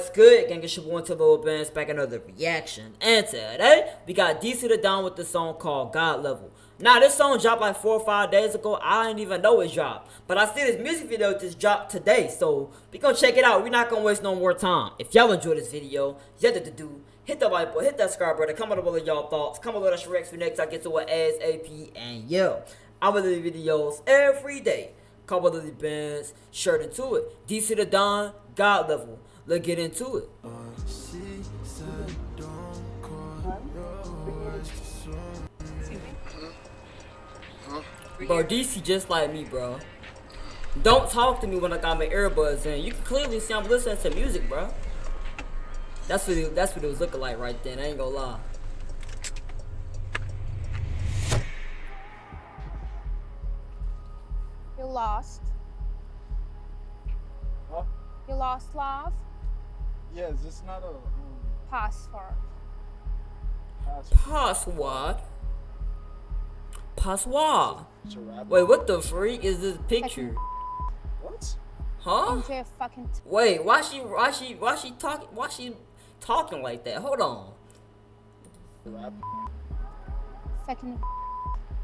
What's good, gang? It's your boy Lil Benz back another reaction. And today we got DC the Don with the song called God Level. Now this song dropped like 4 or 5 days ago. I didn't even know it dropped, but I see this music video just dropped today, so we gonna check it out. We're not gonna waste no more time. If y'all enjoyed this video, you have to do hit the like button, hit that subscribe button, comment below y'all thoughts, comment below that Shrek for next. I get to it ASAP, and yo, I will do videos every day. Couple of the bands, shirt into it. DC the Don, God Level. Let's get into it. Bro, DC just like me, bro. Don't talk to me when I got my earbuds in. You can clearly see I'm listening to music, bro. That's what it was looking like right then. I ain't gonna lie. You lost. Huh? You lost, love. Yeah, is this not a Password. Password. Password. it's a rap? Wait, what the freak is this picture? What? Huh? Enjoy your fucking Wait, why she talking like that? Hold on. Rap? fucking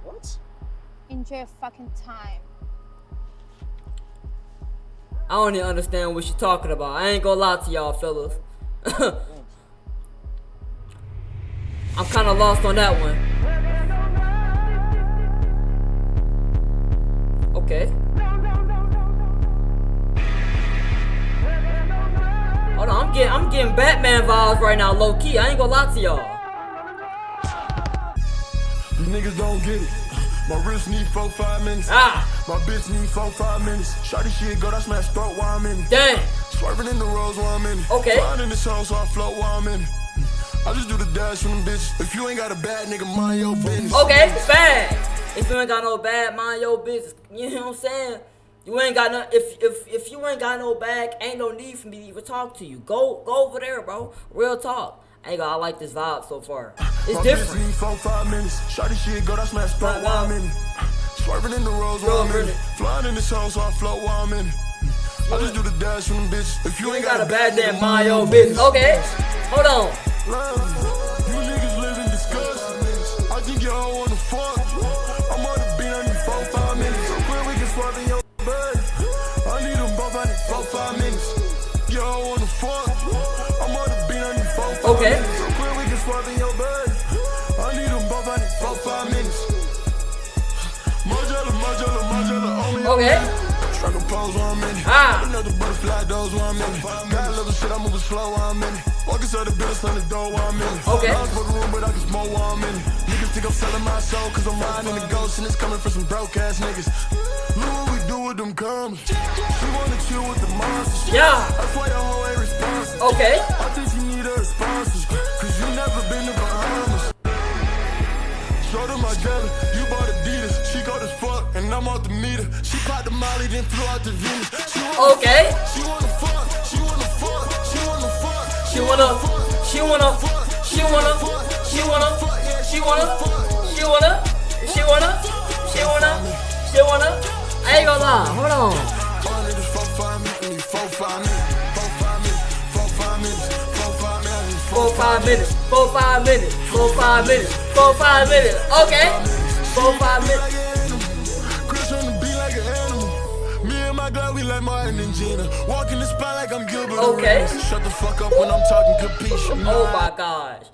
What? enjoy your fucking time. I don't even understand what she talking about. I ain't gonna lie to y'all, fellas. I'm kind of lost on that one. Okay. Hold on, I'm getting Batman vibes right now, low key. I ain't gonna lie to y'all. These niggas don't get it. My wrist need 4-5 minutes. Ah, My bitch need 4-5 minutes. Shawty shit go, that's smash throat while I'm in it. damn. Swerving in the roads while I'm in it. Okay. Flying in this hole so I float while I'm in it. I just do the dash from them bitches. If you ain't got a bad nigga, mind your business. Okay, bad. If you ain't got no bag, mind your business. You know what I'm saying? You ain't got no. If you ain't got no bag, ain't no need for me to even talk to you. Go over there, bro. Real talk. I ain't gonna. I like this vibe so far. It's My different. bitch need 4-5 minutes. Shawty shit go, that's smash throat while I'm in it. Swerving in the roads while I'm in it. Flying in this hole so I float while I'm in it. I just do the dash from them bitches. If you You ain't ain't got a bad damn nigga, mind your business. Okay, hold on. Love, you niggas live in disgust. I think y'all wanna fuck. I'm on the beat, I need 4-5 minutes. So quick we can swap in your bed. I need them both, I need 4-5 minutes. Y'all wanna fuck. I'm on the beat, I need 4-5 Okay. minutes. So quick we can swap in your bed. I need them both, I need 4-5 minutes. Margiela, on me. Okay. Strike a pose while I'm in it. Ah. Another butterfly doze while I'm in it. Got a little shit, I move it slow while I'm in it. Walking to the business on the door while I'm in it. Okay. I was for the room, but I can smoke while I'm in it. Niggas think I'm selling my soul, cause I'm riding in the ghost, and it's coming from some broke ass niggas. Look what we do with them commas. She wanna chill with the monsters. Yeah. That's why your hoe ain't responsive. Okay. I think you need a sponsor, cause you never been to Bahamas. Show them my jelly, you bought Adidas. She got as fuck, and I'm off the meter. She popped the molly, then flew out to Venus. She wanna Okay. She wanna fuck, she wanna fuck, she wanna fuck. She wanna. She wanna. She wanna. She wanna. She wanna. She wanna. She wanna. She wanna. She wanna. I ain't gonna lie. Hold on. 4-5 minutes, 4-5 minutes, 4-5 minutes, 4-5 minutes, 4-5 minutes. 4-5 minutes. 4-5 minutes. 4-5 minutes. Okay. 4-5 minutes. Chris on the beat like an animal. Me and my girl, we like Martin and Gina. Walk in the spot like I'm Gilbert Okay. Arenas. Shut the fuck up when I'm talking capiche. Oh my gosh.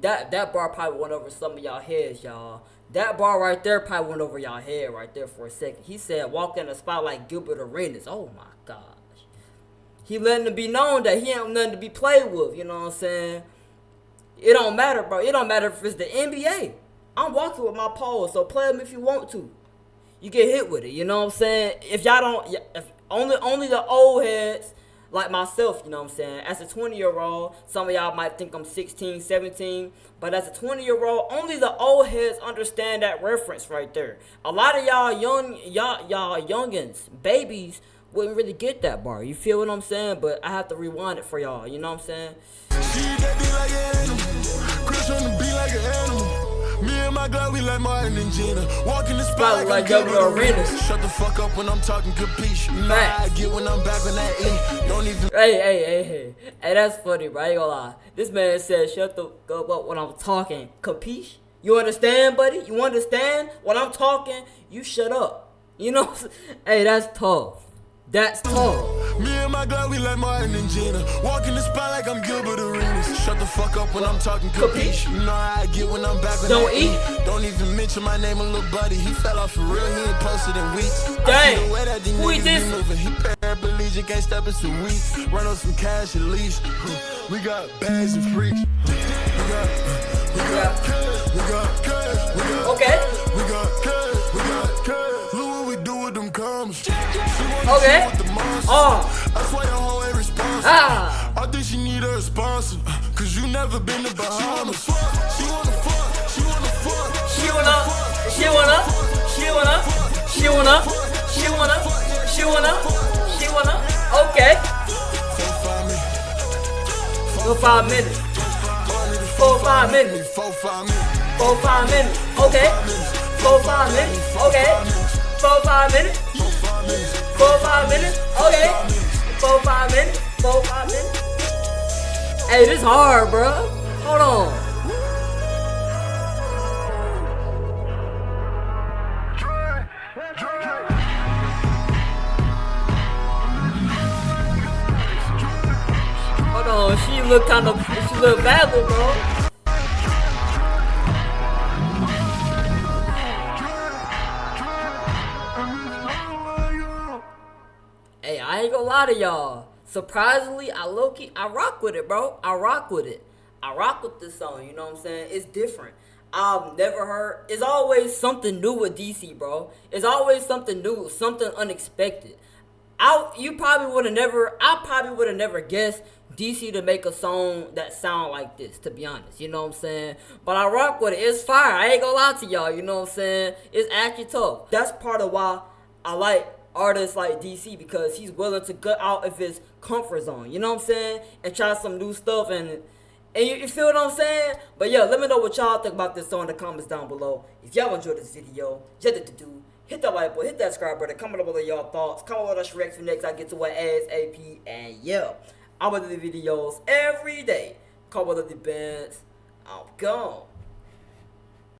That bar probably went over some of y'all heads, y'all. That bar right there probably went over y'all head right there for a second. He said walk in the spot like Gilbert Arenas. Oh my gosh. He letting it be known that he ain't nothing to be played with, you know what I'm saying? It don't matter, bro. It don't matter if it's the NBA. I'm walking with my pole, so play them if you want to. You get hit with it, you know what I'm saying? If y'all don't, if only the old heads like myself, you know what I'm saying? As a 20-year-old, some of y'all might think I'm 16, 17, but as a 20-year-old, only the old heads understand that reference right there. A lot of y'all youngins, babies, wouldn't really get that bar. You feel what I'm saying? But I have to rewind it for y'all, you know what I'm saying? She that beat like an animal. Chris on the beat like an animal. Me and my girl, we like Martin and Gina. Walk in the spot like Gilbert Arenas. Shut the fuck up when I'm talking capiche. Facts. I get when I'm back on that E. Don't even. Hey. Hey, that's funny, bro. I ain't gonna lie. This man said, shut the fuck up when I'm talking. Capiche? You understand, buddy? You understand? When I'm talking, you shut up. You know? Hey, that's tough. That's tough. Me and my girl, we like Martin and Gina. Walk in the spot like I'm Gilbert Arenas. Shut the fuck up when I'm talking capiche. You know how I get when I'm back with Don't that eat. Don't even mention my name, a little buddy. He fell off for real, he ain't posted in weeks. Dang. I see the way that these Who he niggas be this? moving. He paraplegic, can't step into weak. Run up some cash at least. We got bags and freaks. We got cash, we got cash, we got Okay. we got cash, we got cash. Look what we do with them commas. Okay. That's why your hoe ain't responsible. Ah. I think she need a sponsor. Cause you never been to Bahamas. She wanna fuck. She wanna fuck. She wanna. She wanna. She wanna. She wanna. She wanna. She wanna. She wanna. Okay. For 5 minutes. For 5 minutes. 4 5 minutes. Okay. 4 5 minutes. Okay. 4 5 minutes. 4 5 minutes. Okay. 4 5 minutes. 4 5 minutes. Hey, this hard, bro. Hold on. Hold on. She look valuable, bro. Hey, I ain't gonna lie to y'all. Surprisingly, I rock with it, bro. I rock with it. I rock with this song, you know what I'm saying? It's different. I've never heard. It's always something new with DC, bro. It's always something new, something unexpected. I probably would have never guessed DC to make a song that sound like this, to be honest. You know what I'm saying? But I rock with it. It's fire. I ain't gonna lie to y'all, you know what I'm saying? It's actually tough. That's part of why I like artists like DC, because he's willing to get out of his comfort zone, you know what I'm saying, and try some new stuff, and you feel what I'm saying? But yeah, let me know what y'all think about this song in the comments down below. If y'all enjoyed this video, hit that like button, hit that subscribe button, comment below y'all thoughts, comment with us react for next. I get to what ASAP, and yeah, I'm gonna do the videos every day. Comment with the bands. I'm gone.